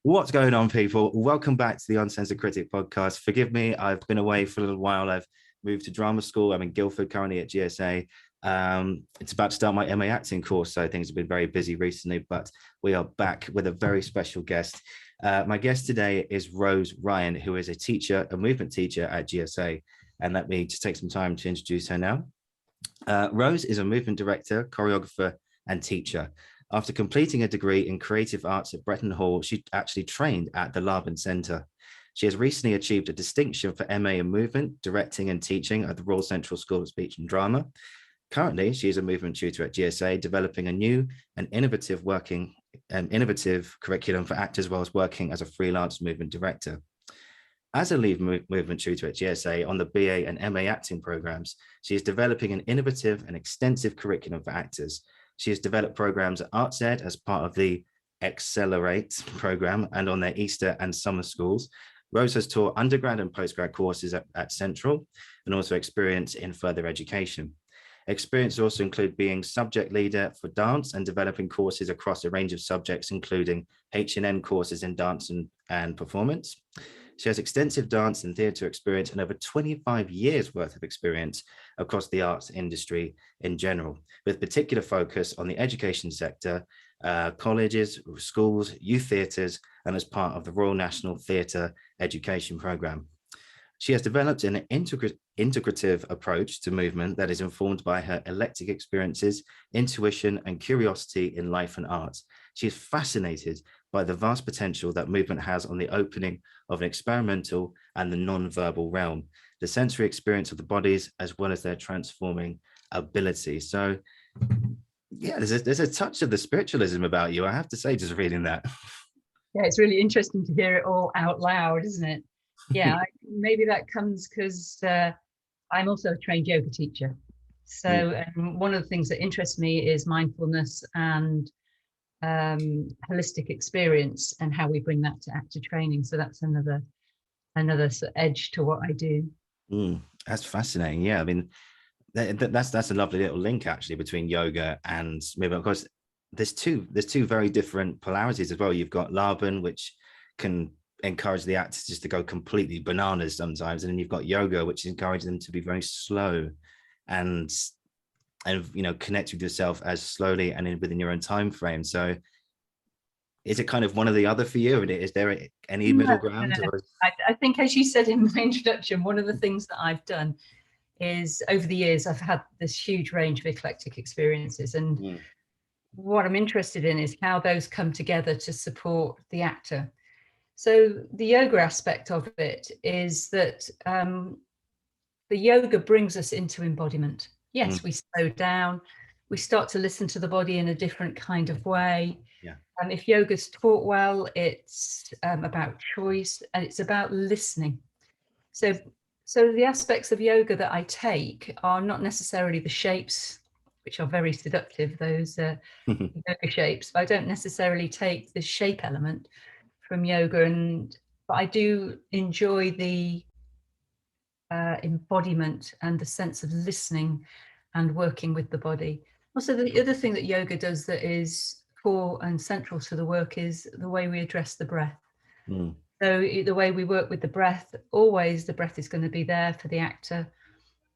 What's going on, people? Welcome back to the Uncensored Critic podcast. Forgive me, I've been away for a little while. I've moved to drama school. I'm in Guildford currently at GSA. It's about to start my MA acting course, so things have been very busy recently, but we are back with a very special guest. My guest today is Rose Ryan, who is a teacher, a movement teacher at GSA. And let me just take some time to introduce her now. Rose is a movement director, choreographer, and teacher. After completing a degree in creative arts at Bretton Hall, she actually trained at the Larbin Centre. She has recently achieved a distinction for MA in movement, directing and teaching at the Royal Central School of Speech and Drama. Currently, she is a movement tutor at GSA, developing a new and innovative curriculum for actors whilst working as a freelance movement director. As a lead movement tutor at GSA on the BA and MA acting programs, she is developing an innovative and extensive curriculum for actors. She has developed programs at ArtsEd as part of the Accelerate program and on their Easter and summer schools. Rose has taught undergrad and postgrad courses at Central and also experience in further education. Experience also include being subject leader for dance and developing courses across a range of subjects, including H&N courses in dance and performance. She has extensive dance and theatre experience and over 25 years worth of experience across the arts industry in general, with particular focus on the education sector, colleges, schools, youth theatres, and as part of the Royal National Theatre Education Programme. She has developed an integrative approach to movement that is informed by her eclectic experiences, intuition, and curiosity in life and art. She is fascinated by the vast potential that movement has on the opening of an experimental and the non-verbal realm, the sensory experience of the bodies, as well as their transforming ability. So, yeah, there's a touch of the spiritualism about you, I have to say, just reading that. Yeah, it's really interesting to hear it all out loud, isn't it? Yeah, maybe that comes because I'm also a trained yoga teacher. So one of the things that interests me is mindfulness and holistic experience and how we bring that to actor training. So that's another sort of edge to what I do. That's fascinating. Yeah, I mean, that's a lovely little link actually between yoga and movement. Of course, there's two very different polarities as well. You've got Larbin, which can encourage the actors just to go completely bananas sometimes, and then you've got yoga, which encourages them to be very slow and connect with yourself as slowly and within your own time frame. So is it kind of one or the other for you? Is there any middle ground? No. I think, as you said in my introduction, one of the things that I've done is over the years I've had this huge range of eclectic experiences, and what I'm interested in is how those come together to support the actor. So the yoga aspect of it is that the yoga brings us into embodiment. Yes, we slow down, we start to listen to the body in a different kind of way. Yeah. And if yoga's taught well, it's about choice and it's about listening. So the aspects of yoga that I take are not necessarily the shapes, which are very seductive, those yoga shapes, but I don't necessarily take the shape element from yoga, but I do enjoy the embodiment and the sense of listening and working with the body. Also, the other thing that yoga does that is core and central to the work is the way we address the breath. So the way we work with the breath, always the breath is going to be there for the actor,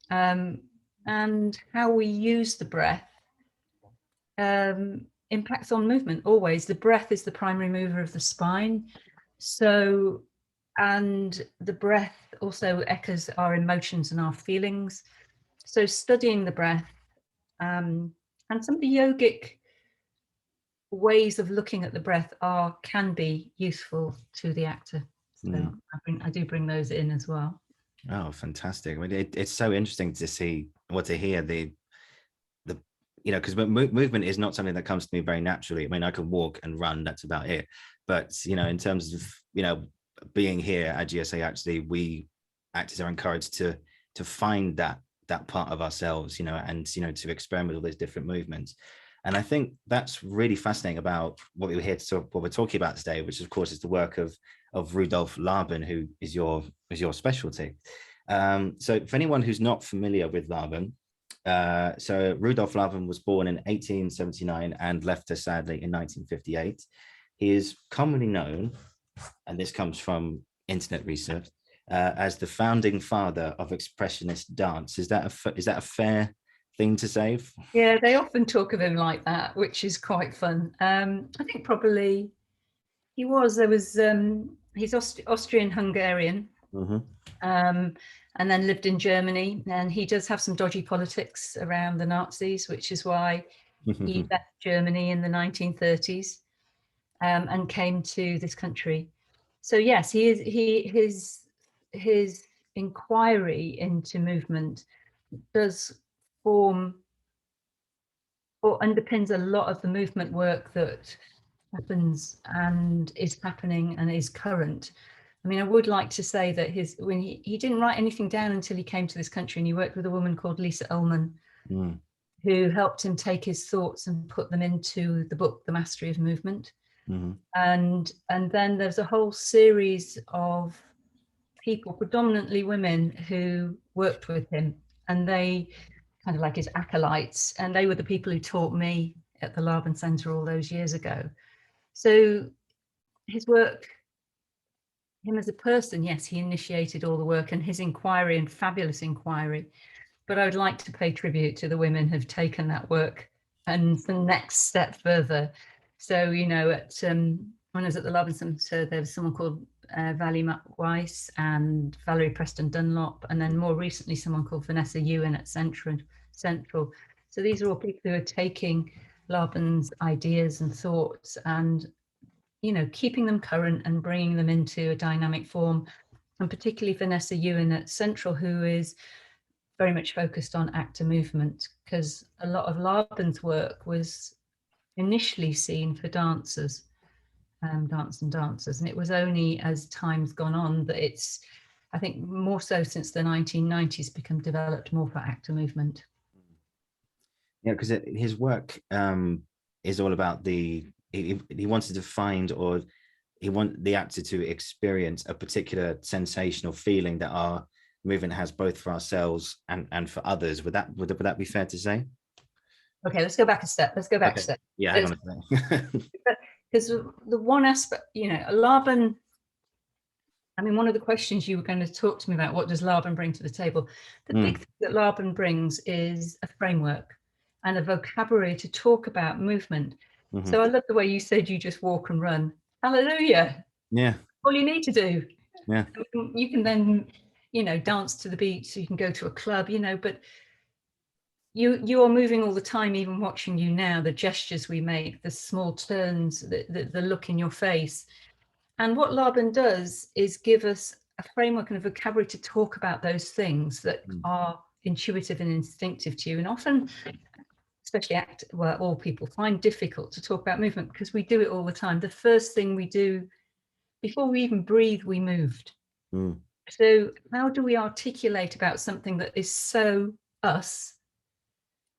and how we use the breath impacts on movement. Always the breath is the primary mover of the spine, and the breath also echoes our emotions and our feelings. So studying the breath and some of the yogic ways of looking at the breath can be useful to the actor. So I do bring those in as well. Oh, fantastic. I mean, it's so interesting to see to hear the because movement is not something that comes to me very naturally. I mean, I can walk and run, that's about it. But, in terms of, being here at GSA, actually, we actors are encouraged to find that part of ourselves, and, to experiment with all those different movements. And I think that's really fascinating about what we're talking about today, which of course is the work of Rudolf Laban, who is your specialty. So for anyone who's not familiar with Larbin, so Rudolf Laban was born in 1879 and left us sadly in 1958. He is commonly known and this comes from internet research, as the founding father of expressionist dance. Is that a fair thing to say? Yeah, they often talk of him like that, which is quite fun. I think probably he was. He's Austrian-Hungarian, and then lived in Germany. And he does have some dodgy politics around the Nazis, which is why he left Germany in the 1930s and came to this country. So yes, his inquiry into movement does form or underpins a lot of the movement work that happens and is happening and is current. I mean, I would like to say that when he didn't write anything down until he came to this country, and he worked with a woman called Lisa Ullman, who helped him take his thoughts and put them into the book, The Mastery of Movement. And then there's a whole series of people, predominantly women, who worked with him, and they kind of like his acolytes, and they were the people who taught me at the Larbin Centre all those years ago. So his work, him as a person, yes, he initiated all the work, and his inquiry, and fabulous inquiry, but I would like to pay tribute to the women who've taken that work and the next step further. So, you know, when I was at the Larbin Centre, there was someone called Vali Weiss and Valerie Preston Dunlop, and then more recently someone called Vanessa Ewan at Central. So these are all people who are taking Larbin's ideas and thoughts and, you know, keeping them current and bringing them into a dynamic form. And particularly Vanessa Ewan at Central, who is very much focused on actor movement, because a lot of Larbin's work was initially seen for dancers, dancers, and it was only as time's gone on that it's, I think more so since the 1990s, become developed more for actor movement. Yeah, because his work is all about he wanted to find, or he want the actor to experience a particular sensation or feeling that our movement has, both for ourselves and for others. Would that be fair to say? Okay, let's go back a step. A step. Yeah, hang on a second. Because the one aspect, you know, Larbin, I mean, one of the questions you were going to talk to me about, what does Larbin bring to the table? The big thing that Larbin brings is a framework and a vocabulary to talk about movement. So I love the way you said you just walk and run. Hallelujah. Yeah. All you need to do. Yeah. You can then, you know, dance to the beat, so you can go to a club, you know, but you are moving all the time, even watching you now, the gestures we make, the small turns, the look in your face. And what Larbin does is give us a framework and a vocabulary to talk about those things that are intuitive and instinctive to you, and often, especially all people find difficult to talk about movement, because we do it all the time. The first thing we do before we even breathe, we moved. So how do we articulate about something that is so us?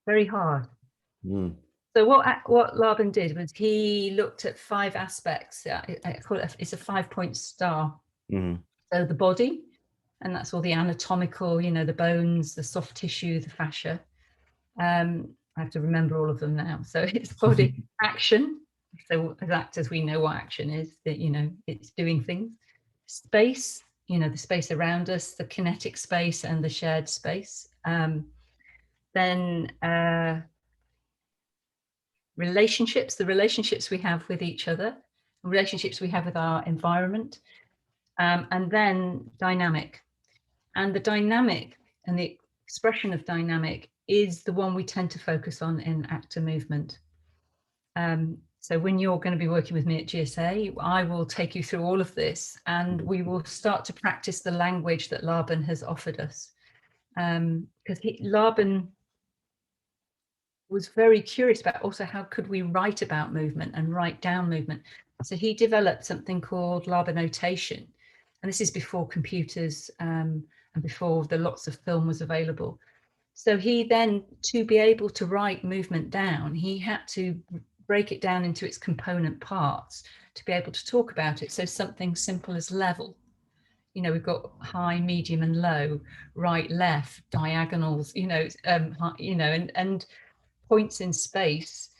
Very hard. So what Larbin did was he looked at 5 aspects. I call it's a 5-point star. So the body, and that's all the anatomical, you know, the bones, the soft tissue, the fascia. I have to remember all of them now. So it's body. Action. So as actors, we know what action is, that, you know, it's doing things. Space, you know, the space around us, the kinetic space and the shared space. Then relationships, the relationships we have with each other, relationships we have with our environment, and then dynamic. And the dynamic and the expression of dynamic is the one we tend to focus on in actor movement. So when you're going to be working with me at GSA, I will take you through all of this, and we will start to practice the language that Larbin has offered us. Because Larbin was very curious about also how could we write about movement and write down movement. So he developed something called Larbin notation, and this is before computers and before the lots of film was available. So he then, to be able to write movement down, he had to break it down into its component parts to be able to talk about it. So something simple as level. You know, we've got high, medium, and low, right, left, diagonals. You know, and points in space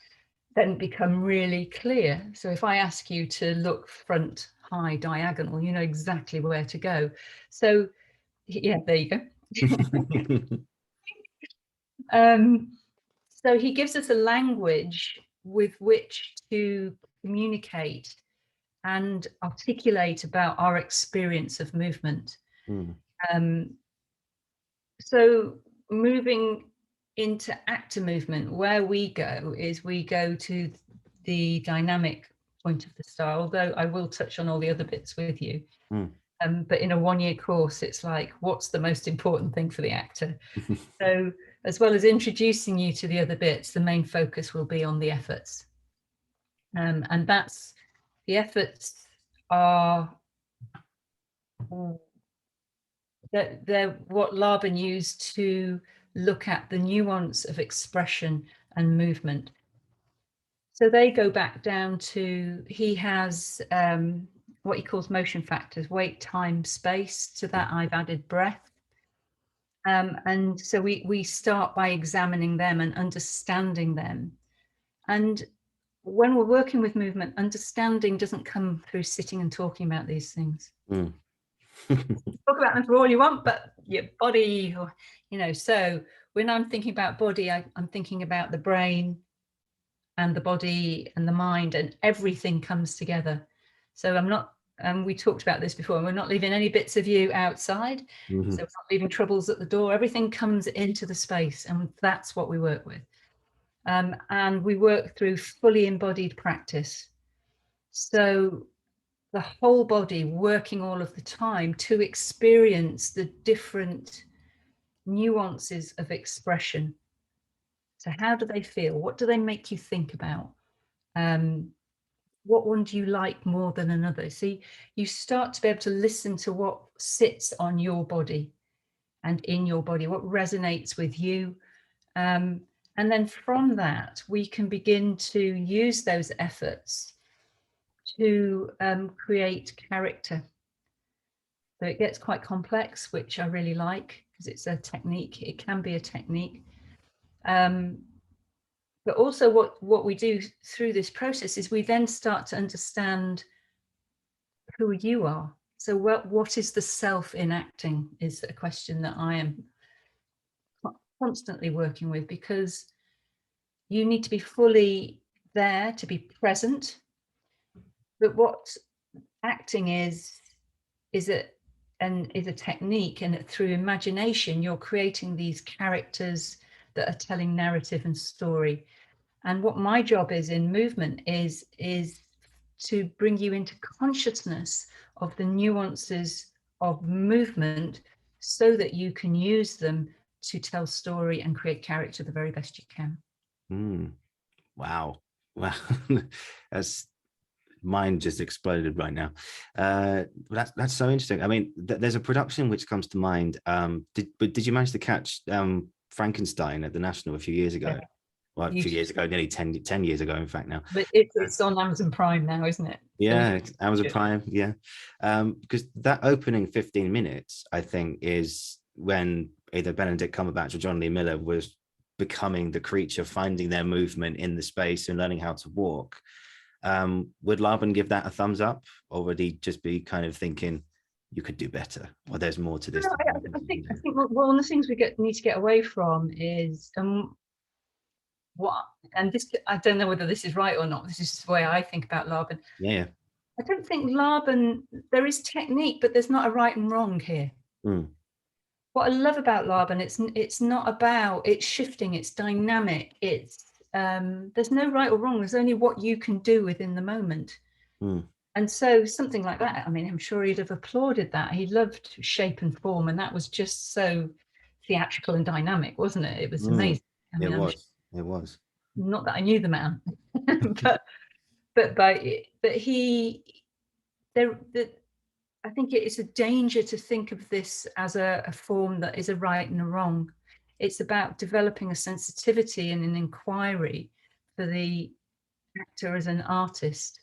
then become really clear. So if I ask you to look front pie diagonal, you know exactly where to go. So yeah, there you go. So he gives us a language with which to communicate and articulate about our experience of movement. So moving into actor movement, where we go is we go to the dynamic point of the style, although I will touch on all the other bits with you. But in a one-year course, it's like, what's the most important thing for the actor? So as well as introducing you to the other bits, the main focus will be on the efforts. And that's, the efforts are, they're what Larbin used to look at the nuance of expression and movement. So they go back down to, he has what he calls motion factors: weight, time, space. To that I've added breath. And so we start by examining them and understanding them. And when we're working with movement, understanding doesn't come through sitting and talking about these things. Talk about them for all you want, but your body, you know, so when I'm thinking about body, I'm thinking about the brain and the body and the mind, and everything comes together. So I'm not, and we talked about this before, we're not leaving any bits of you outside. So we're not leaving troubles at the door. Everything comes into the space, and that's what we work with. And we work through fully embodied practice. So the whole body working all of the time to experience the different nuances of expression. So how do they feel? What do they make you think about? What one do you like more than another? See, you start to be able to listen to what sits on your body and in your body, what resonates with you. And then from that, we can begin to use those efforts to create character. So it gets quite complex, which I really like, because it's a technique. It can be a technique. But also what we do through this process is we then start to understand who you are. So what is the self in acting is a question that I am constantly working with, because you need to be fully there to be present. But what acting is a technique, and through imagination you're creating these characters that are telling narrative and story. And what my job is in movement is to bring you into consciousness of the nuances of movement, so that you can use them to tell story and create character the very best you can. Wow. That's, mine just exploded right now. That's so interesting. I mean, there's a production which comes to mind. Did you manage to catch Frankenstein at the National a few years ago? Well, a few years ago, nearly 10 years ago, in fact, now. But it's on Amazon Prime now, isn't it? Yeah, Amazon Prime, yeah. Because that opening 15 minutes, I think, is when either Benedict Cumberbatch or John Lee Miller was becoming the creature, finding their movement in the space and learning how to walk. Would Larbin give that a thumbs up, or would he just be kind of thinking, you could do better, or there's more to this? I think one of the things we need to get away from is and this, I don't know whether this is right or not, this is the way I think about Larbin. Yeah. I don't think Larbin, there is technique, but there's not a right and wrong here. What I love about Larbin, it's not about, it's shifting, it's dynamic, it's there's no right or wrong, there's only what you can do within the moment. And so something like that, I mean, I'm sure he'd have applauded that. He loved shape and form, and that was just so theatrical and dynamic, wasn't it? It was amazing. I mean, it was. Not that I knew the man, but he, I think it is a danger to think of this as a form that is a right and a wrong. It's about developing a sensitivity and an inquiry for the actor as an artist.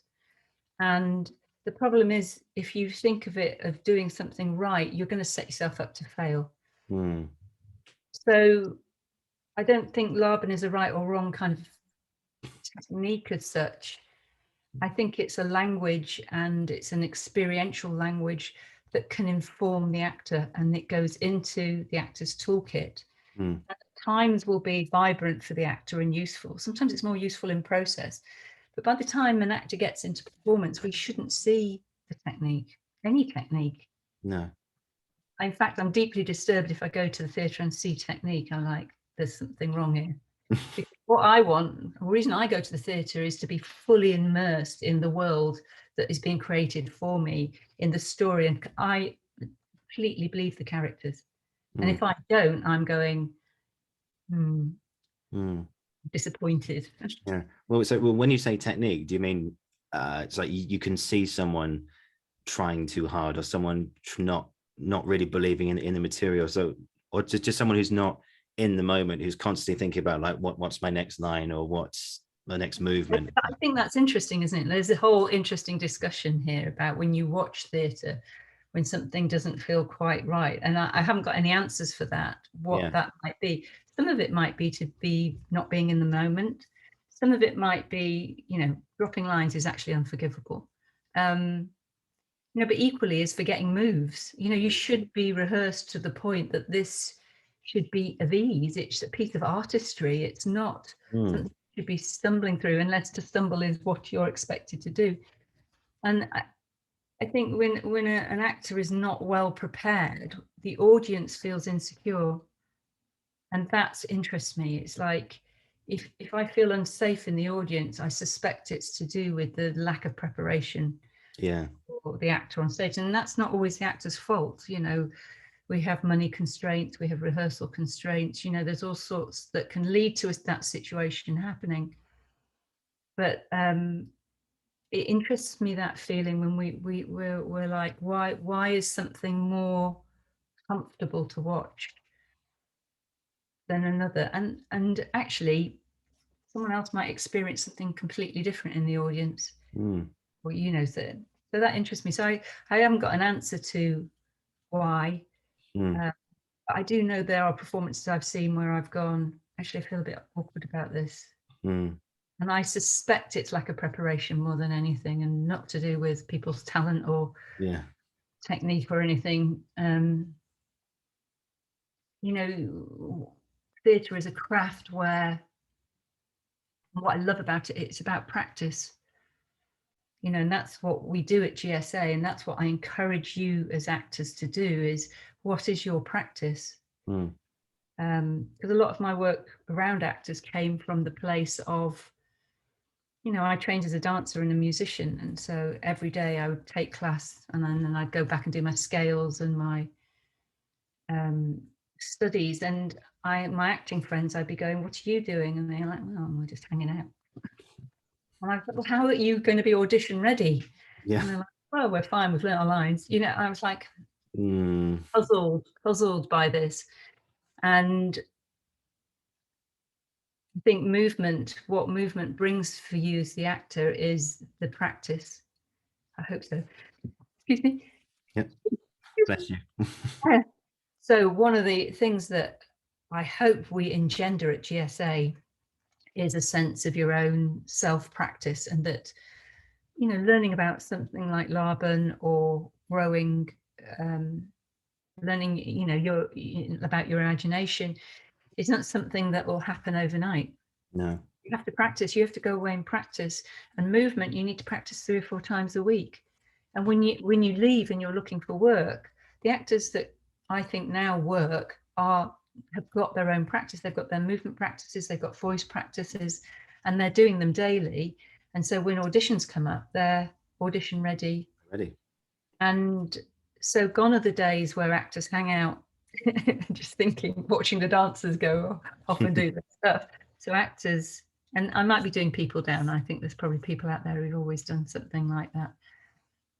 And the problem is, if you think of it of doing something right, you're going to set yourself up to fail. So I don't think Larbin is a right or wrong kind of technique as such. I think it's a language, and it's an experiential language that can inform the actor, and it goes into the actor's toolkit. Mm. At times will be vibrant for the actor and useful. Sometimes it's more useful in process. But by the time an actor gets into performance, we shouldn't see the technique, any technique. No. In fact, I'm deeply disturbed if I go to the theatre and see technique. I'm like, there's something wrong here. Because what I want, the reason I go to the theatre is to be fully immersed in the world that is being created for me, in the story. And I completely believe the characters. And if I don't, I'm going, disappointed. Yeah. Well, so when you say technique, do you mean it's like you can see someone trying too hard, or someone not really believing in the material, so, or just someone who's not in the moment, who's constantly thinking about like what's my next line, or what's the next movement? I think that's interesting, isn't it? There's a whole interesting discussion here about when you watch theatre, when something doesn't feel quite right. And I haven't got any answers for that, what that might be. Some of it might be to be not being in the moment. Some of it might be, dropping lines is actually unforgivable. But equally is forgetting moves. You should be rehearsed to the point that this should be of ease. It's a piece of artistry. It's not something you should be stumbling through, unless to stumble is what you're expected to do. And I think when an actor is not well prepared, the audience feels insecure. And that interests me. It's like, if I feel unsafe in the audience, I suspect it's to do with the lack of preparation for the actor on stage. And that's not always the actor's fault. We have money constraints, we have rehearsal constraints, there's all sorts that can lead to that situation happening. But it interests me, that feeling when we're like, why is something more comfortable to watch than another? And actually, someone else might experience something completely different in the audience. Well, so that interests me. So I haven't got an answer to why. I do know there are performances I've seen where I've gone, actually, I feel a bit awkward about this. And I suspect it's lack of preparation more than anything, and not to do with people's talent or technique or anything. Theatre is a craft where, what I love about it, it's about practice. And that's what we do at GSA, and that's what I encourage you as actors to do, is what is your practice? Because a lot of my work around actors came from the place of, I trained as a dancer and a musician, and so every day I would take class, and then I'd go back and do my scales and my studies. And my acting friends, I'd be going, "What are you doing?" And they're like, "Well, we're just hanging out." And I thought, "Well, how are you going to be audition ready?" And they're like, "Well, we're fine with little lines." I was like, puzzled by this. And I think what movement brings for you as the actor is the practice. I hope so. Excuse me. Yep. Bless you. So one of the things that I hope we engender at GSA is a sense of your own self-practice, and that, learning about something like Larbin, or growing, learning, about your imagination, is not something that will happen overnight. No. You have to practice. You have to go away and practice. And movement, you need to practice 3 or 4 times a week. And when you leave and you're looking for work, the actors that I think now work have got their own practice. They've got their movement practices, they've got voice practices, and they're doing them daily. And so when auditions come up, they're audition ready. And so gone are the days where actors hang out just watching the dancers go off and do their stuff. So actors, and I might be doing people down, I think there's probably people out there who've always done something like that.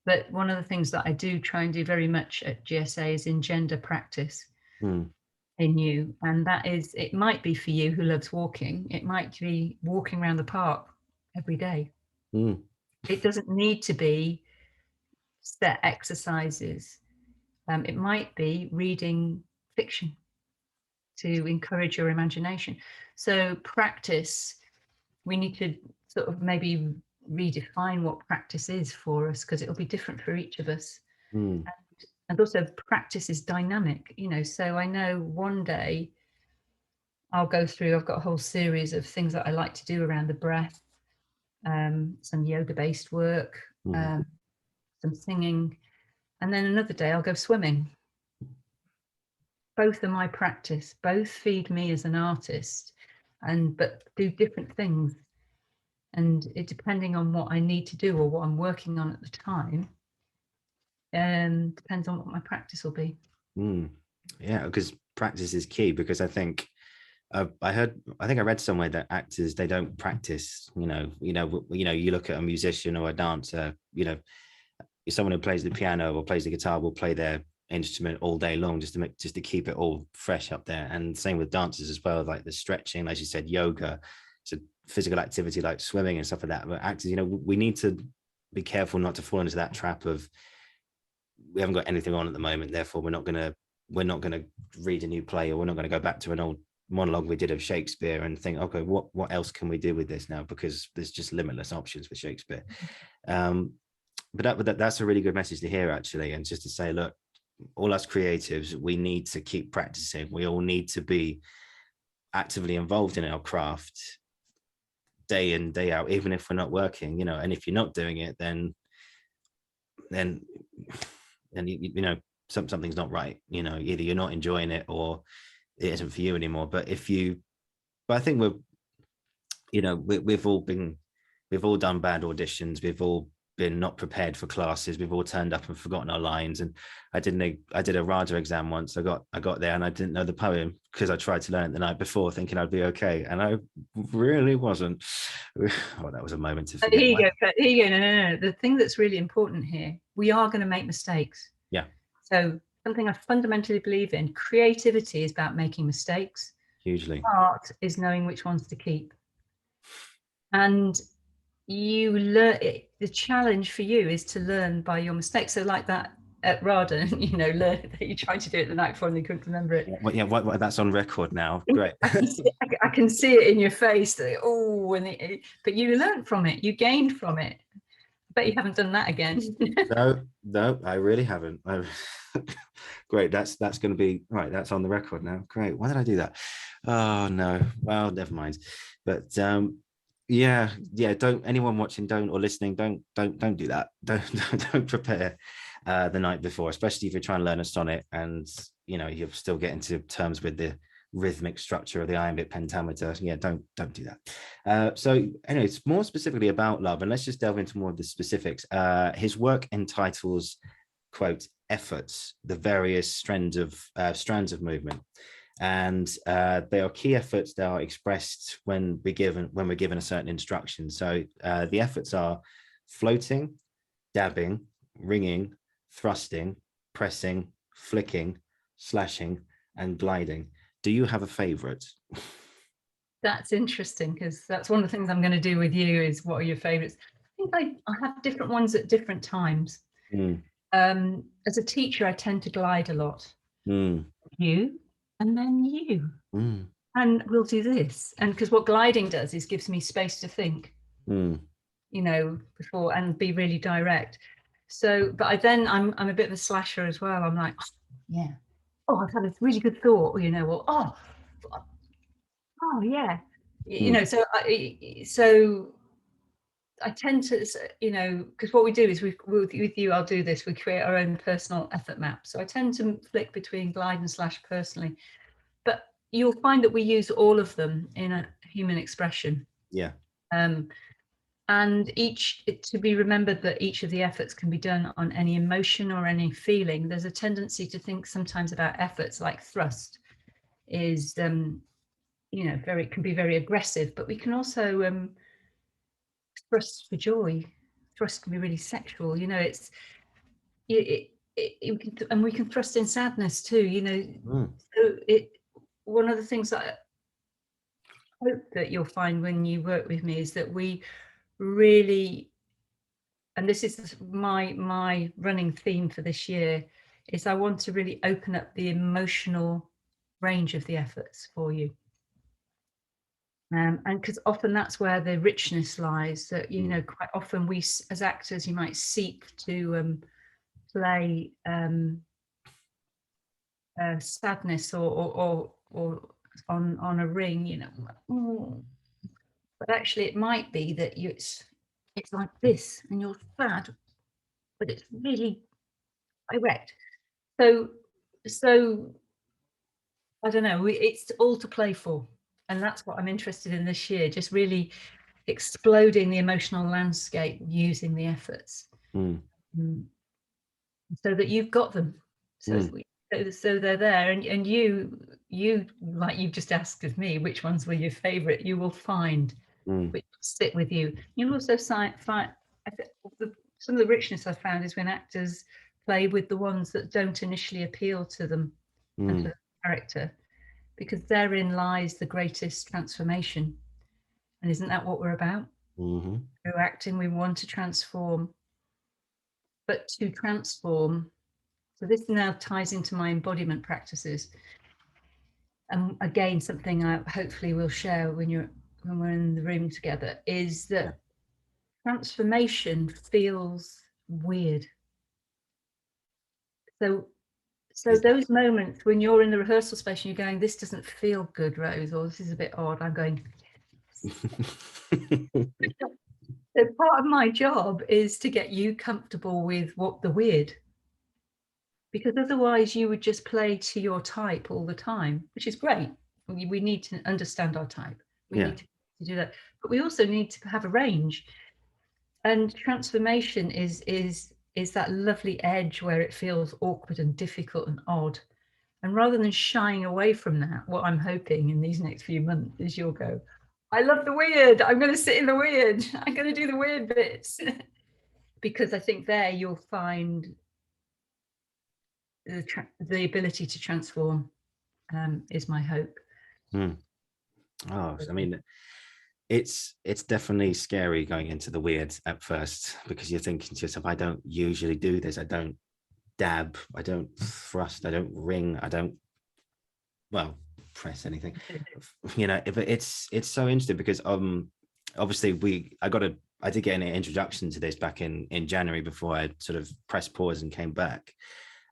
But one of the things that I do try and do very much at GSA is engender practice in you. And that is, it might be for you who loves walking, it might be walking around the park every day. It doesn't need to be set exercises. It might be reading fiction to encourage your imagination. So practice, we need to sort of maybe redefine what practice is for us, because it'll be different for each of us. Mm. And also practice is dynamic, you know, so I know one day I'll go through, I've got a whole series of things that I like to do around the breath, some yoga based work, some singing, and then another day I'll go swimming. Both are my practice, both feed me as an artist, but do different things. And it depending on what I need to do or what I'm working on at the time, depends on what my practice will be. Yeah, because practice is key, because I think I think I read somewhere that actors, they don't practice. You look at a musician or a dancer, someone who plays the piano or plays the guitar will play their instrument all day long just to keep it all fresh up there. And same with dancers as well, like the stretching, as you said, yoga, it's a physical activity like swimming and stuff like that. But actors, we need to be careful not to fall into that trap of, we haven't got anything on at the moment, therefore we're not going to read a new play, or we're not going to go back to an old monologue we did of Shakespeare and think, okay, what else can we do with this now, because there's just limitless options for Shakespeare. But that's a really good message to hear, actually, and just to say, look, all us creatives, we need to keep practicing. We all need to be actively involved in our craft day in, day out, even if we're not working, and if you're not doing it, then something's not right. Either you're not enjoying it or it isn't for you anymore. But I think we've all done bad auditions. We've all been not prepared for classes. We've all turned up and forgotten our lines. And I did a RADA exam once. I got there and I didn't know the poem because I tried to learn it the night before thinking I'd be okay, and I really wasn't. Oh, that was a moment to forget. Here you go. No. The thing that's really important here, we are going to make mistakes. Yeah. So something I fundamentally believe in, creativity is about making mistakes. Hugely. Art is knowing which ones to keep. And you learn, the challenge for you is to learn by your mistakes. So like that at RADA, learn that you tried to do it the night before and you couldn't remember it. What that's on record now. Great. I can see it in your face. But you learned from it. You gained from it. I bet you haven't done that again. No, I really haven't. Great. That's going to be right. That's on the record now. Great. Why did I do that? Oh no. Well, never mind. But yeah. Don't, anyone watching, or listening, don't do that. Don't prepare the night before, especially if you're trying to learn a sonnet and you're still getting to terms with the rhythmic structure of the iambic pentameter. Yeah, don't do that. So anyways, more specifically about Larbin, let's just delve into more of the specifics. His work entitles, quote, efforts, the various strands of movement, and they are key efforts that are expressed when we're given a certain instruction. So the efforts are floating, dabbing, ringing, thrusting, pressing, flicking, slashing, and gliding. Do you have a favorite? That's interesting, because that's one of the things I'm going to do with you is, what are your favorites? I think I have different ones at different times. As a teacher, I tend to glide a lot. You, and then you. And we'll do this. And because what gliding does is gives me space to think, before, and be really direct. So, but I'm a bit of a slasher as well. I'm like, I've had a really good thought, yeah, so I tend to, because what we do is with you, I'll do this, we create our own personal effort map. So I tend to flick between glide and slash personally, but you'll find that we use all of them in a human expression. Yeah. And to be remembered that each of the efforts can be done on any emotion or any feeling. There's a tendency to think sometimes about efforts like thrust is, can be very aggressive, but we can also thrust for joy. Thrust can be really sexual. And we can thrust in sadness too. So one of the things that I hope that you'll find when you work with me is that we really, and this is my running theme for this year, is I want to really open up the emotional range of the efforts for you. And because often that's where the richness lies, that, you know, quite often we as actors, you might seek to play sadness or on a ring, you know, but actually it might be that it's like this and you're sad, but it's really direct. So I don't know, it's all to play for, and that's what I'm interested in this year, just really exploding the emotional landscape using the efforts, so that you've got them, so they're there, and you like you've just asked of me, which ones were your favorite, you will find which sit with you. You'll also find some of the richness I've found is when actors play with the ones that don't initially appeal to them and to the character, because therein lies the greatest transformation. And isn't that what we're about? Through acting, we want to transform. But to transform, so this now ties into my embodiment practices. And again, something I hopefully will share when we're in the room together, is that transformation feels weird. So those moments when you're in the rehearsal space and you're going, this doesn't feel good, Rose, or this is a bit odd, I'm going, so part of my job is to get you comfortable with what the weird, because otherwise you would just play to your type all the time, which is great. We need to understand our type. We need to do that, but we also need to have a range. And transformation is that lovely edge where it feels awkward and difficult and odd. And rather than shying away from that, what I'm hoping in these next few months is you'll go, I love the weird. I'm going to sit in the weird. I'm going to do the weird bits. Because I think there you'll find the ability to transform, is my hope. Oh, I mean, it's definitely scary going into the weird at first, because you're thinking to yourself, I don't usually do this. I don't dab, I don't thrust, I don't ring, I don't, well, press anything. You know, if it's so interesting because obviously I did get an introduction to this back in January before I sort of pressed pause and came back.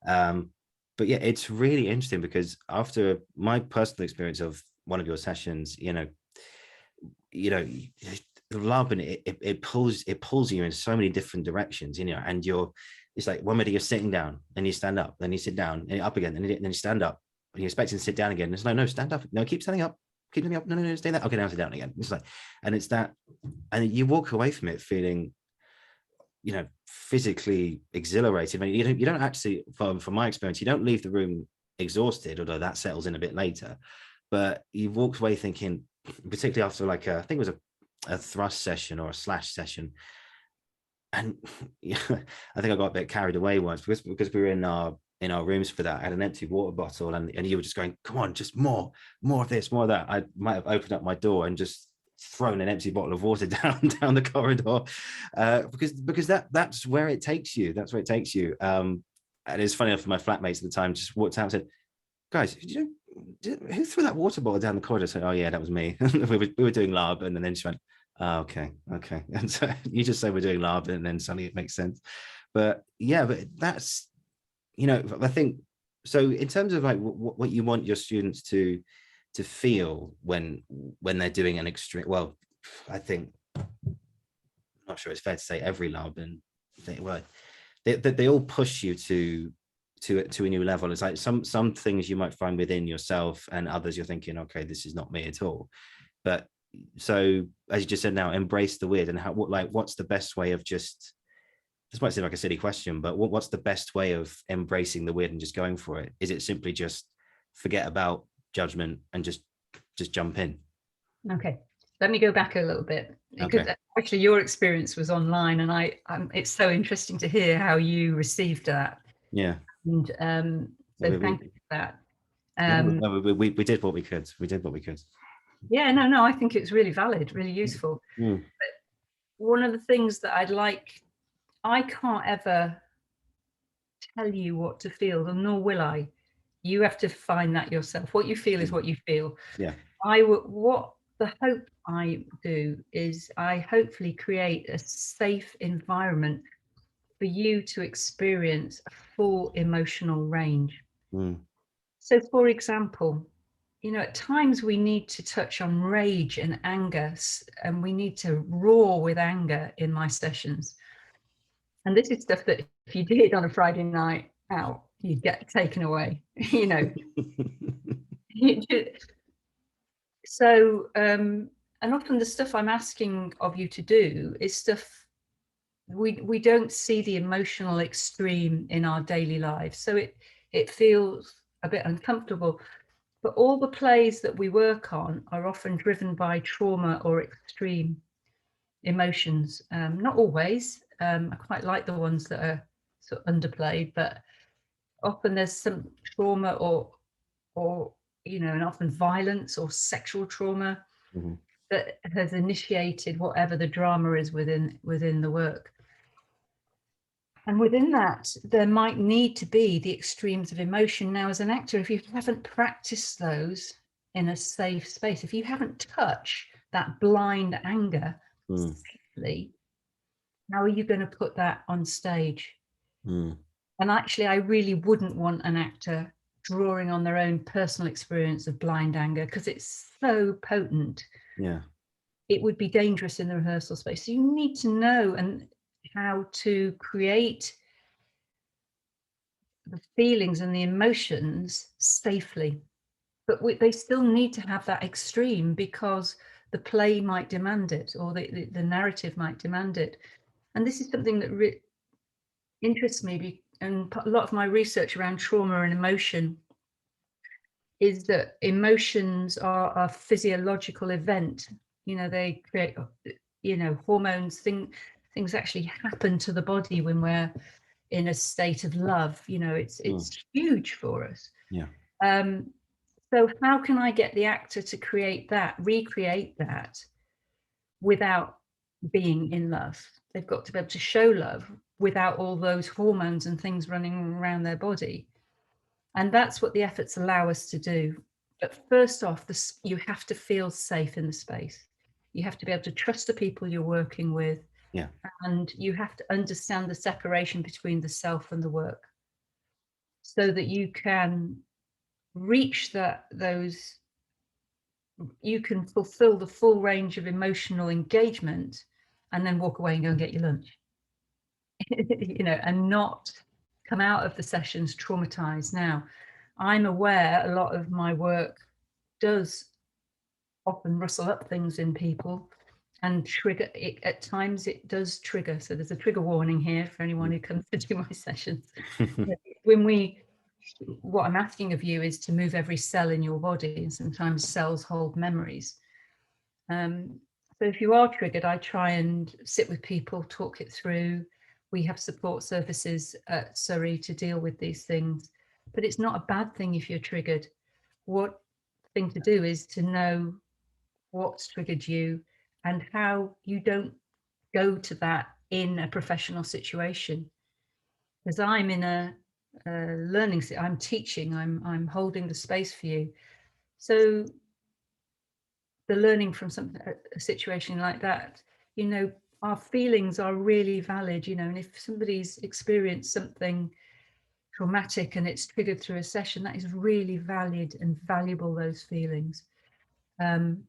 But yeah, it's really interesting because after my personal experience of one of your sessions, you know, Larbin, it pulls you in so many different directions, you know, and it's like one minute you're sitting down, then you stand up, then you sit down, and up again, and then you stand up, and you're expecting to sit down again. It's like, no, stand up, no, keep standing up, no, stay there, okay, now sit down again. It's like, and it's that, and you walk away from it feeling, you know, physically exhilarated. I mean, you don't actually, from my experience, you don't leave the room exhausted, although that settles in a bit later, but you walked away thinking, particularly after like I think it was a thrust session or a slash session, and yeah, I think I got a bit carried away once because we were in our rooms for that. I had an empty water bottle, and you were just going, come on, just more of this, more of that. I might have opened up my door and just thrown an empty bottle of water down the corridor, because that's where it takes you. That's where it takes you. And it's funny enough, for my flatmates at the time just walked out and said, guys, who threw that water bottle down the corridor? I said, oh yeah, that was me. we were doing Larbin, and then she went, oh, okay. And so you just say we're doing Larbin, and then suddenly it makes sense. But yeah, but that's, you know, I think so. In terms of like what you want your students to feel when they're doing an extreme, well, I think, I'm not sure it's fair to say every Larbin, they all push you to a new level. It's like some things you might find within yourself, and others you're thinking, okay, this is not me at all. But so, as you just said, now embrace the weird. And what's the best way of just, this might seem like a silly question, but what's the best way of embracing the weird and just going for it? Is it simply just forget about judgment and just jump in? Okay, let me go back a little bit, because actually your experience was online, and it's so interesting to hear how you received that. Yeah. And so thank you for that. We did what we could. Yeah, no, I think it's really valid, really useful. But one of the things that I can't ever tell you what to feel, and nor will I. You have to find that yourself. What you feel is what you feel. Yeah. the hope I do is I hopefully create a safe environment for you to experience a full emotional range. So, for example, at times we need to touch on rage and anger, and we need to roar with anger in my sessions. And this is stuff that if you did on a Friday night out, you'd get taken away, So, and often the stuff I'm asking of you to do is stuff we don't see the emotional extreme in our daily lives. So it feels a bit uncomfortable. But all the plays that we work on are often driven by trauma or extreme emotions. Not always. I quite like the ones that are sort of underplayed, but often there's some trauma or and often violence or sexual trauma that has initiated whatever the drama is within the work. And within that, there might need to be the extremes of emotion. Now, as an actor, if you haven't practiced those in a safe space, if you haven't touched that blind anger safely, how are you going to put that on stage? And actually, I really wouldn't want an actor drawing on their own personal experience of blind anger, because it's so potent. Yeah. It would be dangerous in the rehearsal space. So you need to know and how to create the feelings and the emotions safely. But they still need to have that extreme, because the play might demand it, or the narrative might demand it. And this is something that interests me, and a lot of my research around trauma and emotion is that emotions are a physiological event. They create, hormones, things actually happen to the body when we're in a state of love. It's huge for us. Yeah. So how can I get the actor to recreate that without being in love? They've got to be able to show love without all those hormones and things running around their body. And that's what the efforts allow us to do. But first off, you have to feel safe in the space. You have to be able to trust the people you're working with. Yeah. And you have to understand the separation between the self and the work, so that you can reach you can fulfill the full range of emotional engagement and then walk away and go and get your lunch. And not come out of the sessions traumatized. Now, I'm aware a lot of my work does often rustle up things in people and trigger it. At times it does trigger. So there's a trigger warning here for anyone who comes to do my sessions. What I'm asking of you is to move every cell in your body, and sometimes cells hold memories. So if you are triggered, I try and sit with people, talk it through. We have support services at Surrey to deal with these things, but it's not a bad thing if you're triggered. What thing to do is to know what's triggered you and how you don't go to that in a professional situation. Because I'm in a learning, I'm teaching, I'm holding the space for you. So the learning from a situation like that, our feelings are really valid, and if somebody's experienced something traumatic and it's triggered through a session, that is really valid and valuable, those feelings. And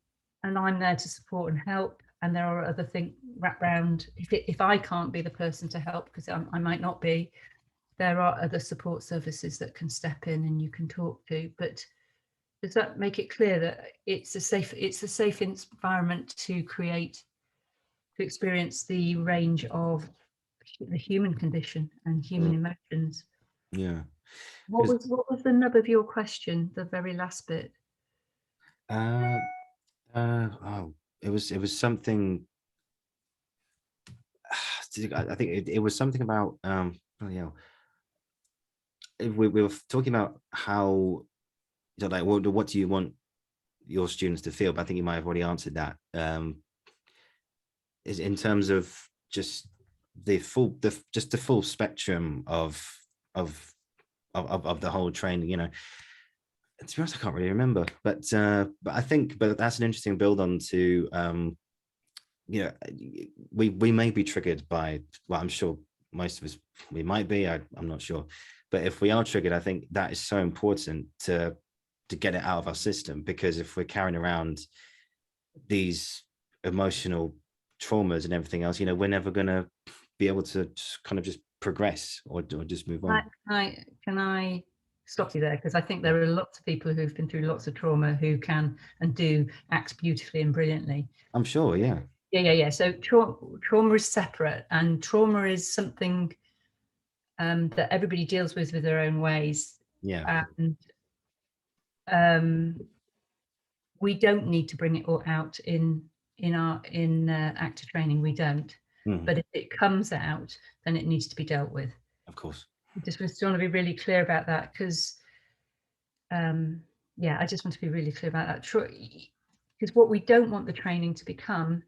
I'm there to support and help. And there are other things wrapped around. If I can't be the person to help, because I might not be, there are other support services that can step in and you can talk to. But does that make it clear that it's a safe environment to experience the range of the human condition and human emotions? Yeah. What was the nub of your question, the very last bit? It was something. I think it was something about we were talking about how, like, what do you want your students to feel? But I think you might have already answered that. Is in terms of just the full spectrum of the whole training. To be honest, I can't really remember, but I think, but that's an interesting build on to, you know, we may be triggered by, well, I'm sure most of us, we might be, I'm not sure, but if we are triggered, I think that is so important to get it out of our system, because if we're carrying around these emotional traumas and everything else, you know, we're never going to be able to just kind of just progress or just move on. Can I stop you there? Because I think Yeah. there are lots of people who've been through lots of trauma who can and do act beautifully and brilliantly. I'm sure, yeah. Yeah. So trauma is separate, and trauma is something that everybody deals with their own ways. Yeah. And we don't need to bring it all out in actor training. We don't. But if it comes out, then it needs to be dealt with. Of course. I just want to be really clear about that, because yeah, I just want to be really clear about that. Because what we don't want the training to become,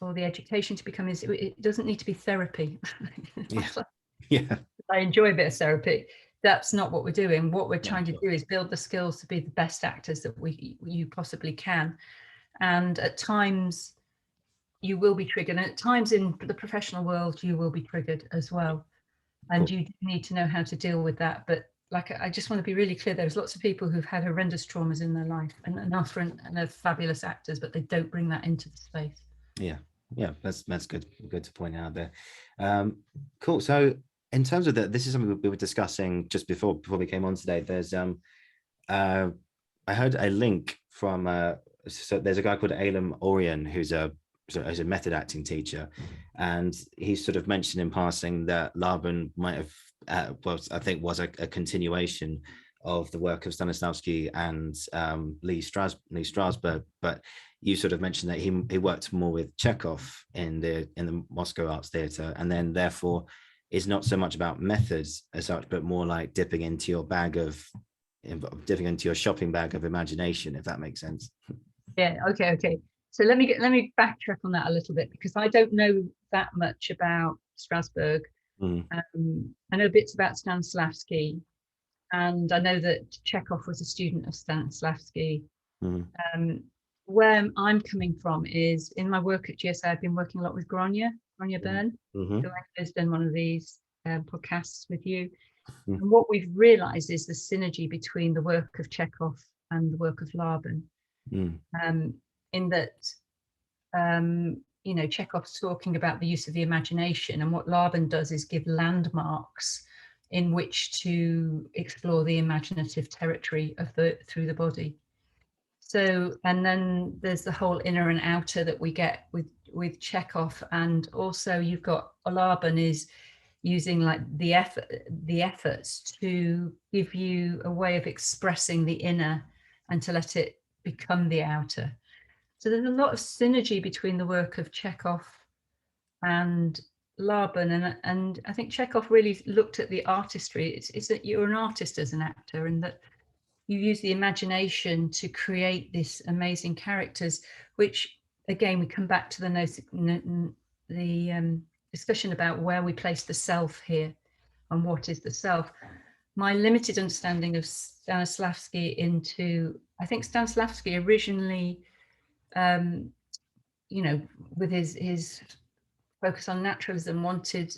or the education to become, is it doesn't need to be therapy. Yeah. Yeah. I enjoy a bit of therapy. That's not what we're doing. What we're trying to Sure. do is build the skills to be the best actors that you possibly can. And at times you will be triggered, and at times in the professional world you will be triggered as well, and Cool. you need to know how to deal with that. But like, I just want to be really clear, there's lots of people who've had horrendous traumas in their life and are fabulous actors, but they don't bring that into the space. Yeah, that's good to point out there. Cool. So in terms of this is something we were discussing just before we came on today. There's I heard a link from so there's a guy called Alam Orion who's a method acting teacher, and he sort of mentioned in passing that Larbin might have I think was a continuation of the work of Stanislavski and Lee Strasberg, but you sort of mentioned that he worked more with Chekhov in the Moscow Arts Theatre, and then therefore is not so much about methods as such, but more like dipping into your shopping bag of imagination, if that makes sense. Yeah. Okay. So let me backtrack on that a little bit, because I don't know that much about Strasberg. I know bits about Stanislavski, and I know that Chekhov was a student of Stanislavski. Where I'm coming from is, in my work at GSA, I've been working a lot with Grania Byrne, who has done one of these podcasts with you. And what we've realized is the synergy between the work of Chekhov and the work of Laban. In that, you know, Chekhov's talking about the use of the imagination, and what Laban does is give landmarks in which to explore the imaginative territory of through the body. So, and then there's the whole inner and outer that we get with Chekhov, and also you've got Laban is using like the efforts to give you a way of expressing the inner and to let it become the outer. So there's a lot of synergy between the work of Chekhov and Laban, and I think Chekhov really looked at the artistry. It's that you're an artist as an actor, and that you use the imagination to create these amazing characters, which again, we come back to the discussion about where we place the self here and what is the self. My limited understanding of Stanislavski I think Stanislavski originally, you know, with his focus on naturalism, wanted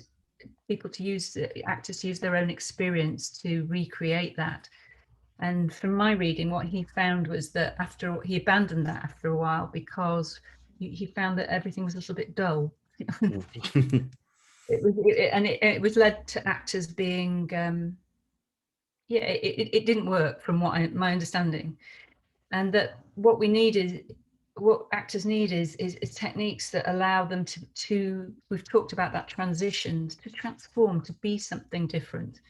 people to use, actors to use their own experience to recreate that. And from my reading, what he found was that he abandoned that after a while, because he found that everything was a little bit dull. It was led to actors being, it didn't work from my understanding, and that what actors need is techniques that allow them to we've talked about that transition, to transform, to be something different.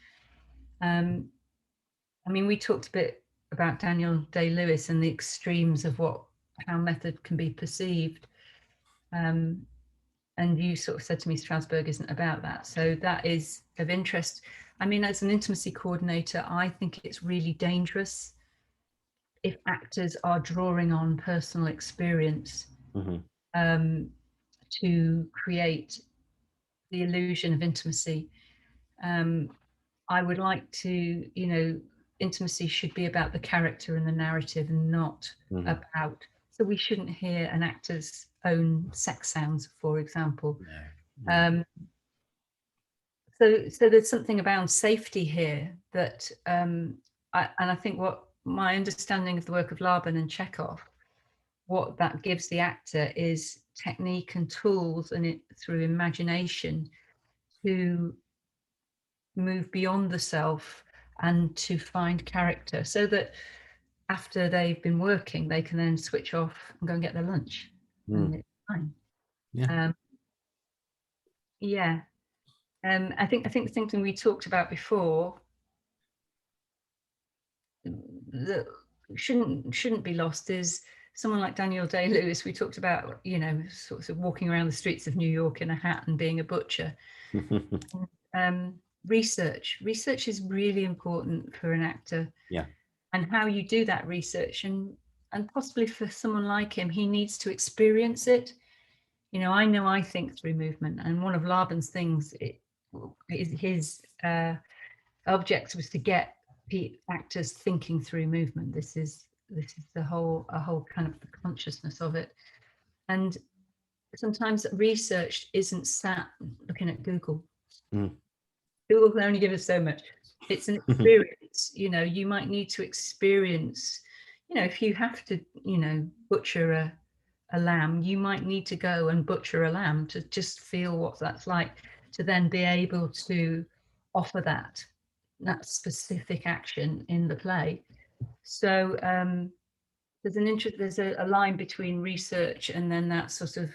I mean, we talked a bit about Daniel Day-Lewis and the extremes of how method can be perceived. And you sort of said to me, Strasberg isn't about that. So that is of interest. I mean, as an intimacy coordinator, I think it's really dangerous if actors are drawing on personal experience to create the illusion of intimacy. I would like to, you know, intimacy should be about the character and the narrative and not about. So we shouldn't hear an actor's own sex sounds, for example. No. So there's something about safety here that, I think what my understanding of the work of Larbin and Chekhov, what that gives the actor is technique and tools, and it through imagination to move beyond the self and to find character, so that after they've been working, they can then switch off and go and get their lunch, and it's fine. I think something we talked about before that shouldn't be lost is someone like Daniel Day-Lewis. We talked about, sort of walking around the streets of New York in a hat and being a butcher. Research is really important for an actor. And how you do that research, and possibly for someone like him, he needs to experience it. I think through movement, and one of Laban's things is his object was to get the actors thinking through movement. This is a whole kind of the consciousness of it. And sometimes research isn't sat looking at Google. Google can only give us so much. It's an experience. You might need to experience, if you have to, butcher a lamb, you might need to go and butcher a lamb to just feel what that's like, to then be able to offer that specific action in the play. So there's a line between research and then that sort of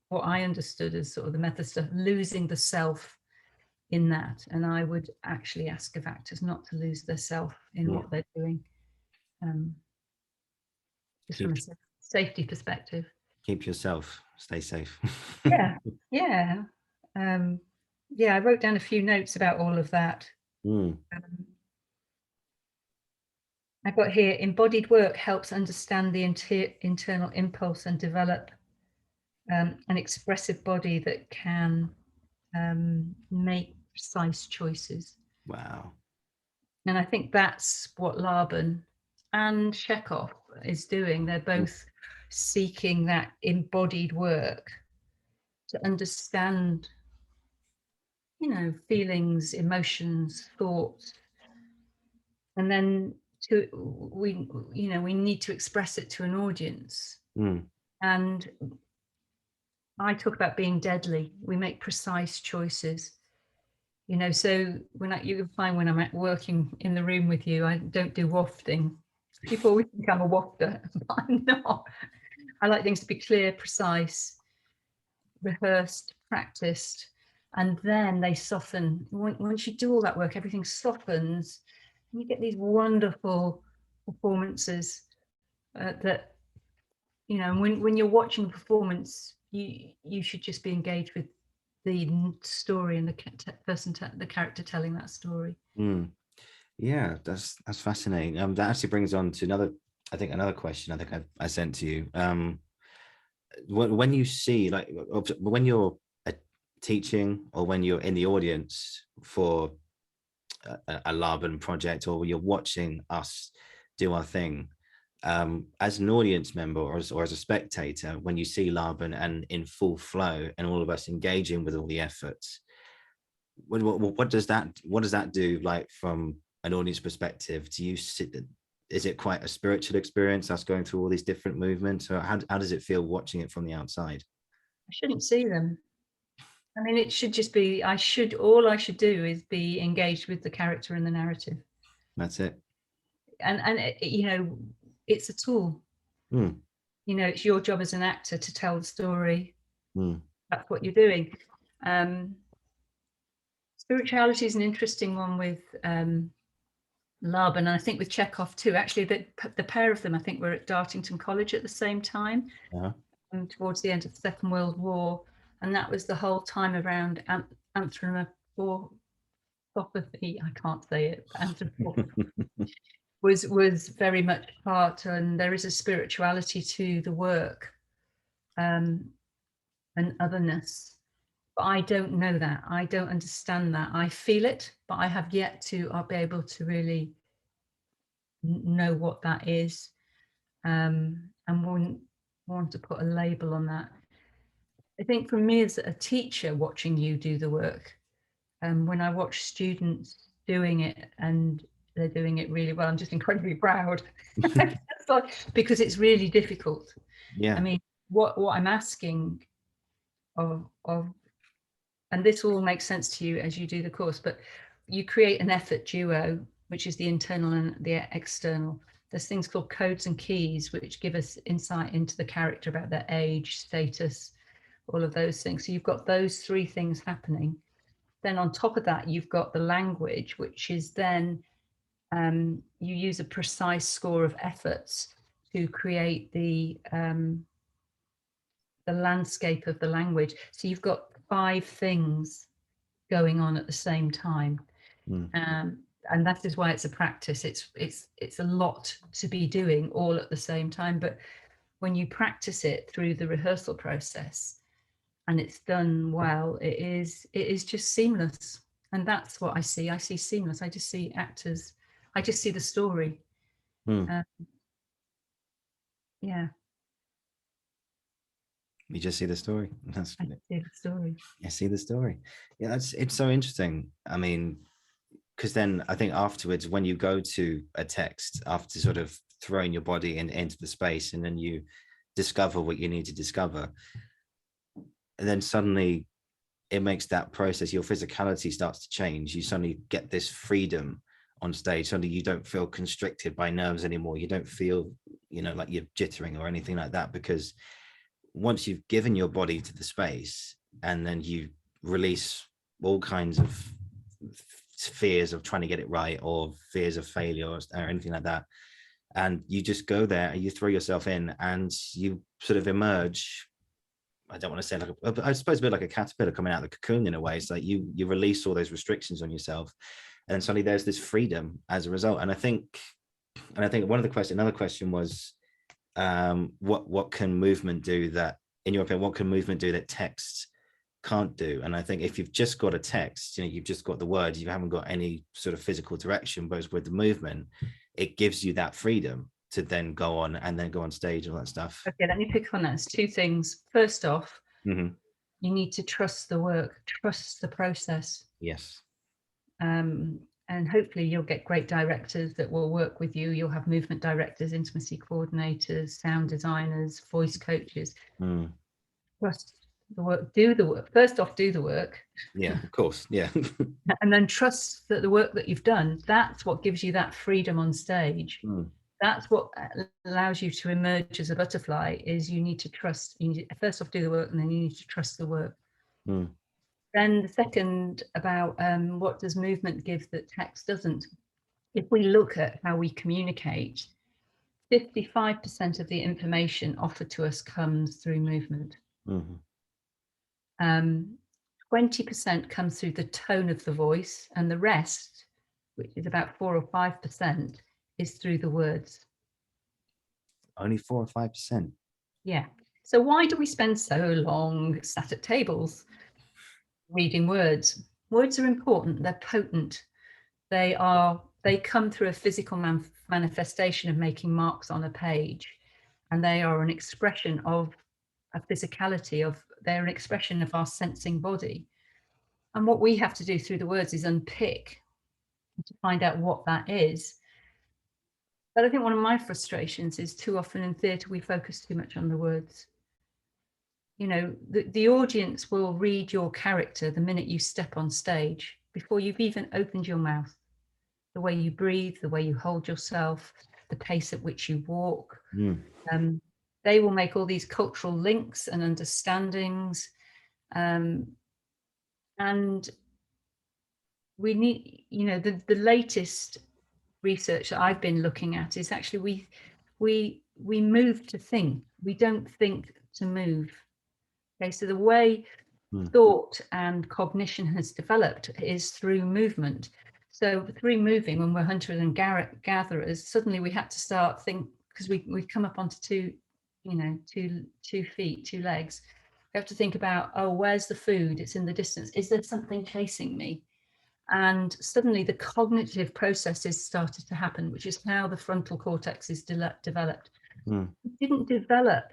what I understood as sort of the method stuff, losing the self in that. And I would actually ask of actors not to lose their self in what they're doing, just from a safety perspective. Keep yourself, stay safe. I wrote down a few notes about all of that. I've got here, embodied work helps understand the internal impulse and develop an expressive body that can make precise choices. Wow. And I think that's what Larbin and Chekhov is doing. They're both seeking that embodied work to understand, feelings, emotions, thoughts, and then we need to express it to an audience. And I talk about being deadly. We make precise choices. So you can find when I'm working in the room with you, I don't do wafting. People always think I'm a wafter, but I'm not. I like things to be clear, precise, rehearsed, practiced, and then they soften. Once you do all that work, everything softens, and you get these wonderful performances that, when you're watching a performance, you should just be engaged with the story and the character telling that story. Yeah, that's fascinating. That actually brings on to another question I think I sent to you. When you see, like, when you're teaching or when you're in the audience for a Larbin project, or when you're watching us do our thing, as an audience member or as a spectator, when you see Larbin and in full flow and all of us engaging with all the efforts, what does that do, like, from an audience perspective? Is it quite a spiritual experience, us going through all these different movements, or how does it feel watching it from the outside? I shouldn't see them. I mean, it should just be, all I should do is be engaged with the character and the narrative. That's it. And it's a tool. It's your job as an actor to tell the story. That's what you're doing. Spirituality is an interesting one with Larbin, and I think with Chekhov too. Actually, the pair of them, I think, were at Dartington College at the same time, towards the end of the Second World War, and that was the whole time around anthropomorphy. I can't say it. Anthropomorphy was very much part, and there is a spirituality to the work, and otherness. But I don't know that. I don't understand that. I feel it, but I have yet to be able to really know what that is, and wouldn't want to put a label on that. I think for me as a teacher watching you do the work, when I watch students doing it and they're doing it really well, I'm just incredibly proud. Because it's really difficult. Yeah. I mean, what I'm asking of, and this all makes sense to you as you do the course, but you create an effort duo, which is the internal and the external. There's things called codes and keys, which give us insight into the character about their age, status, all of those things. So you've got those three things happening. Then on top of that, you've got the language, which is then you use a precise score of efforts to create the landscape of the language. So you've got 5 things going on at the same time. And that is why it's a practice. It's a lot to be doing all at the same time. But when you practice it through the rehearsal process and it's done well, it is just seamless. And that's what I see. I see seamless. I just see actors. I just see the story. Yeah. You just see the story. That's I see the story. I see the story. Yeah, it's so interesting. I mean, because then I think afterwards, when you go to a text, after sort of throwing your body into the space, and then you discover what you need to discover, and then suddenly it makes that process, your physicality starts to change. You suddenly get this freedom on stage. Suddenly you don't feel constricted by nerves anymore. You don't feel, like you're jittering or anything like that, because once you've given your body to the space, and then you release all kinds of fears of trying to get it right, or fears of failure, or anything like that, and you just go there and you throw yourself in and you sort of emerge. I don't want to say I suppose a bit like a caterpillar coming out of the cocoon in a way. It's like you release all those restrictions on yourself, and suddenly there's this freedom as a result. And I think another question was, what can movement do that, in your opinion, what can movement do that text can't do? And I think if you've just got a text, you've just got the words, you haven't got any sort of physical direction, but with the movement, it gives you that freedom to then go on stage, all that stuff. Okay, let me pick on that. There's 2 things. First off, you need to trust the work, trust the process. Yes. And hopefully you'll get great directors that will work with you. You'll have movement directors, intimacy coordinators, sound designers, voice coaches. Trust the work, do the work. First off, do the work. Yeah, of course. Yeah. And then trust that the work that you've done, that's what gives you that freedom on stage. That's what allows you to emerge as a butterfly, is you need to trust. You need to first off do the work, and then you need to trust the work. Then the second about what does movement give that text doesn't? If we look at how we communicate, 55% of the information offered to us comes through movement. 20% comes through the tone of the voice, and the rest, which is about 4 or 5%, is through the words. Only 4 or 5%. Yeah. So why do we spend so long sat at tables reading words? Words are important. They're potent. They come through a physical manifestation of making marks on a page, and they are an expression of a physicality. They're an expression of our sensing body. And what we have to do through the words is unpick to find out what that is. But I think one of my frustrations is too often in theatre we focus too much on the words. The audience will read your character the minute you step on stage, before you've even opened your mouth. The way you breathe, the way you hold yourself, the pace at which you walk. They will make all these cultural links and understandings. And we need, the latest research that I've been looking at is actually we move to think. We don't think to move. Okay, so the way thought and cognition has developed is through movement. So through moving, when we're hunters and gatherers, suddenly we had to start because we come up onto two feet, 2 legs. We have to think about, where's the food? It's in the distance. Is there something chasing me? And suddenly the cognitive processes started to happen, which is how the frontal cortex is developed. It didn't develop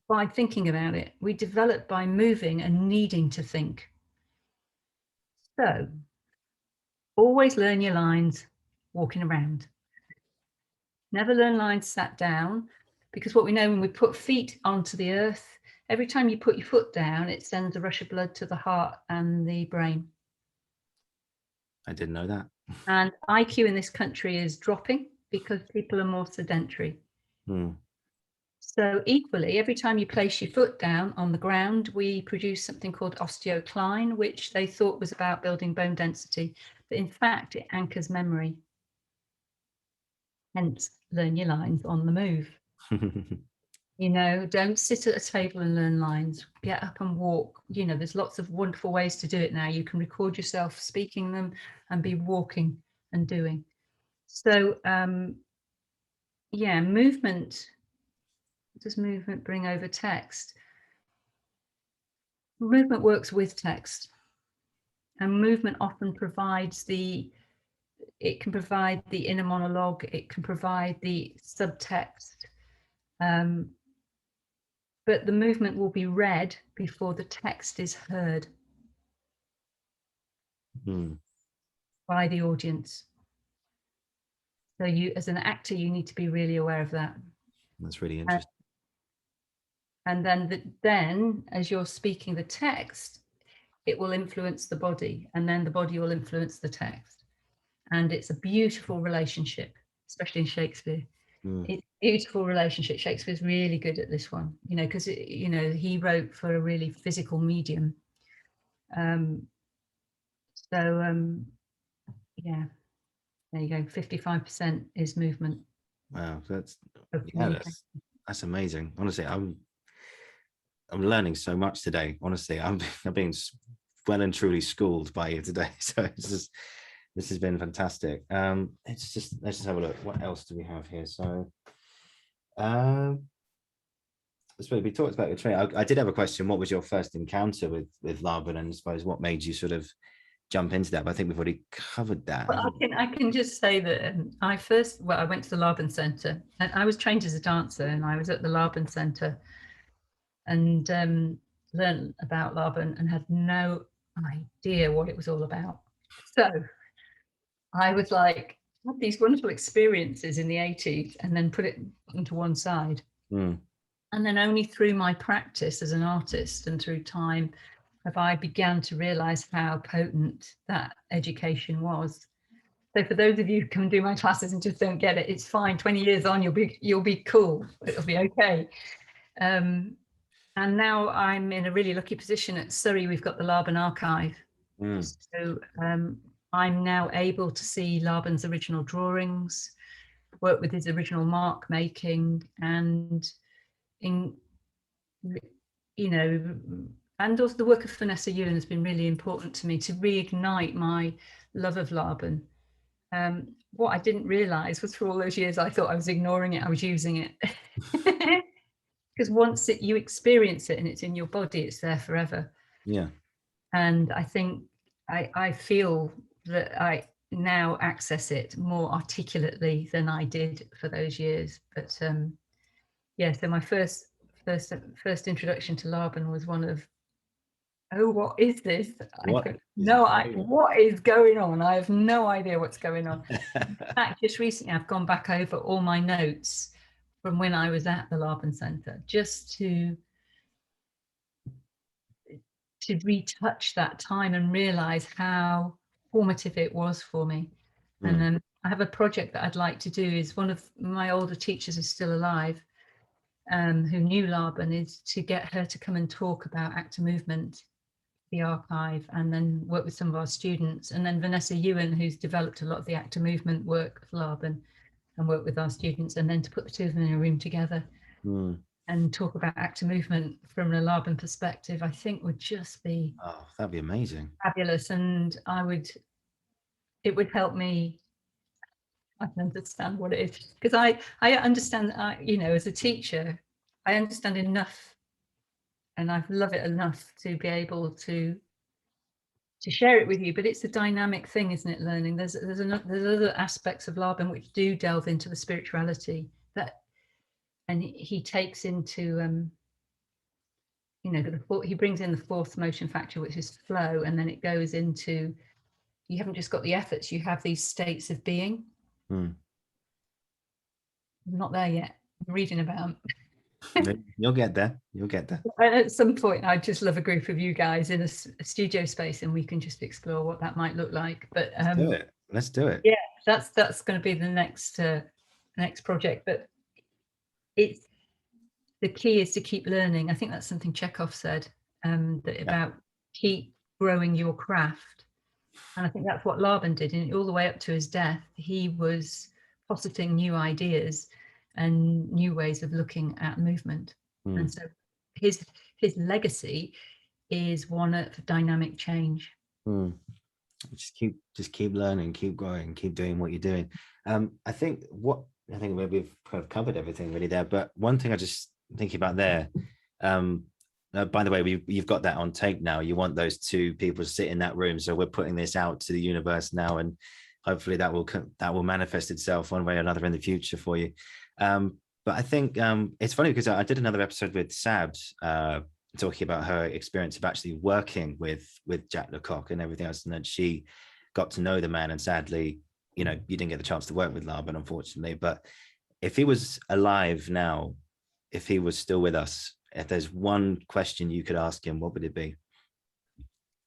by thinking about it. We developed by moving and needing to think. So always learn your lines walking around. Never learn lines sat down, because what we know when we put feet onto the earth, every time you put your foot down, it sends a rush of blood to the heart and the brain. I didn't know that. And IQ in this country is dropping because people are more sedentary. So equally, every time you place your foot down on the ground, we produce something called osteocline, which they thought was about building bone density, but in fact, it anchors memory. Hence, learn your lines on the move. You know, don't sit at a table and learn lines. Get up and walk. You know, there's lots of wonderful ways to do it now. You can record yourself speaking them and be walking and doing. So, yeah, movement. Does movement bring over text? Movement works with text, and movement often provides it can provide the inner monologue, it can provide the subtext, but the movement will be read before the text is heard by the audience. So you, as an actor, you need to be really aware of that. That's really interesting. And then as you're speaking the text, it will influence the body, and then the body will influence the text. And it's a beautiful relationship, especially in Shakespeare. It's a beautiful relationship. Shakespeare's really good at this one, you know, because, you know, he wrote for a really physical medium. Yeah, there you go. 55% is movement. Wow, that's amazing. Honestly, I'm learning so much today. Honestly, I'm being well and truly schooled by you today. So this has been fantastic. Let's just have a look. What else do we have here? So, we talked about your training. I did have a question. What was your first encounter with Larbin, and I suppose what made you sort of jump into that? But I think we've already covered that. Well, I can just say that I went to the Larbin Centre, and I was trained as a dancer, and I was at the Larbin Centre and learned about Larbin and had no idea what it was all about. So I was like, had these wonderful experiences in the 80s and then put it into one side. And then only through my practice as an artist and through time have I began to realize how potent that education was. So for those of you who come do my classes and just don't get it, it's fine. 20 years on, you'll be cool. It'll be okay. And now I'm in a really lucky position at Surrey. We've got the Larbin archive. So I'm now able to see Larbin's original drawings, work with his original mark making, and and also the work of Vanessa Ewan has been really important to me to reignite my love of Larbin. What I didn't realize was for all those years I thought I was ignoring it, I was using it. Because once you experience it and it's in your body, it's there forever. Yeah. And I think I feel that I now access it more articulately than I did for those years. But yeah, so my first introduction to Larbin was one of, oh, what is this? What is going on? I have no idea what's going on. In fact, just recently I've gone back over all my notes from when I was at the Larbin Centre, just to retouch that time and realize how formative it was for me. And then I have a project that I'd like to do. Is one of my older teachers is still alive, who knew Larbin, is to get her to come and talk about actor movement, the archive, and then work with some of our students. And then Vanessa Ewan, who's developed a lot of the actor movement work of Larbin, and work with our students, and then to put the two of them in a room together and talk about actor movement from a Larbin perspective, I think would just be, oh, that'd be amazing, fabulous. And it would help me. I can understand what it is, because I understand, you know, as a teacher, I understand enough, and I love it enough to be able to share it with you. But it's a dynamic thing, isn't it? Learning. There's other aspects of Larbin which do delve into the spirituality that, and he takes into you know, he brings in the fourth motion factor, which is flow, and then it goes into, you haven't just got the efforts, you have these states of being. I'm not there yet. I'm reading about them. You'll get there. You'll get there. And at some point, I'd just love a group of you guys in a studio space, and we can just explore what that might look like. But Let's do it. Let's do it. Yeah, that's going to be the next project. But it's, the key is to keep learning. I think that's something Chekhov said, that about keep growing your craft. And I think that's what Laban did. And all the way up to his death, he was positing new ideas and new ways of looking at movement. And so his legacy is one of dynamic change. Just keep learning, keep growing, keep doing what you're doing. I think we've kind of covered everything really there. But one thing I just thinking about there, by the way, you've got that on tape now. You want those two people to sit in that room, so we're putting this out to the universe now, and hopefully that will manifest itself one way or another in the future for you. But I think it's funny because I did another episode with Sabs talking about her experience of actually working with Jack Lecoq and everything else, and then she got to know the man. And sadly, you didn't get the chance to work with Larbin, unfortunately. But if he was alive now, if he was still with us, if there's one question you could ask him, what would it be?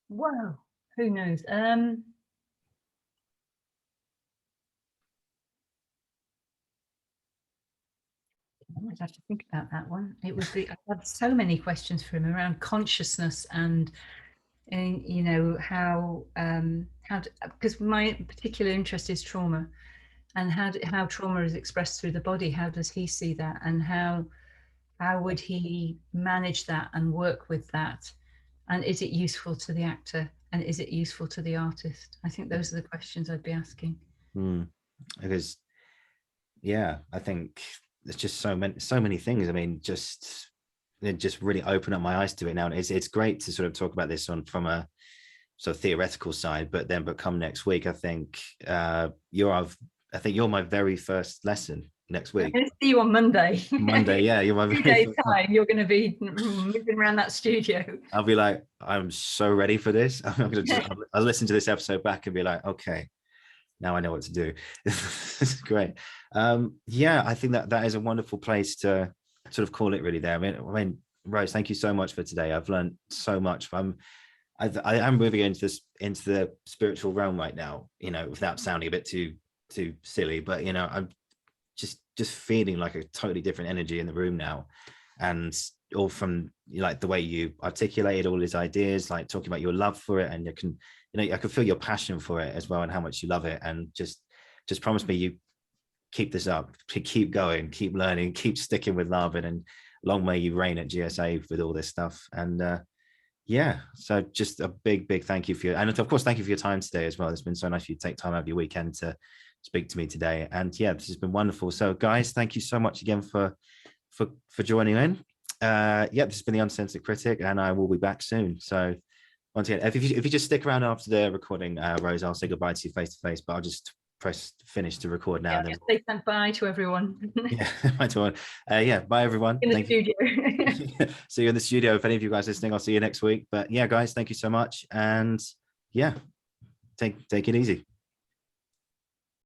Wow, who knows? I might have to think about that one. It would be, I've had so many questions for him around consciousness and you know, how because my particular interest is trauma, and how trauma is expressed through the body. How does he see that, and how would he manage that and work with that, and is it useful to the actor, and is it useful to the artist? I think those are the questions I'd be asking. Because I think there's just so many things. I mean, just really open up my eyes to it now. It's great to sort of talk about this from a sort of theoretical side, but come next week, I think you're my very first lesson next week. I'm going to see you on Monday. Monday, yeah, you're my 2 days time. You're going to be moving around that studio. I'll be like, I'm so ready for this. I'll listen to this episode back and be like, okay, now I know what to do. This is great. I think that is a wonderful place to sort of call it really there. I mean, Rose, thank you so much for today. I've learned so much. I am moving into the spiritual realm right now, without sounding a bit too silly, but I'm just feeling like a totally different energy in the room now. And all from like the way you articulated all his ideas, like talking about your love for it, and I can feel your passion for it as well, and how much you love it. And just promise me you keep this up, keep going, keep learning, keep sticking with Larbin, and long may you reign at GSA with all this stuff. And so just a big thank you for and of course thank you for your time today as well. It's been so nice for you to take time out of your weekend to speak to me today. And this has been wonderful. So guys, thank you so much again for joining in. This has been the Uncensored Critic, and I will be back soon. So once again, if you just stick around after the recording, Rose, I'll say goodbye to you face to face, but I'll just press finish to record now. Just say bye to everyone. Bye to everyone. Bye everyone. In the studio. See you in the studio. If any of you guys listening, I'll see you next week. But guys, thank you so much. And take it easy.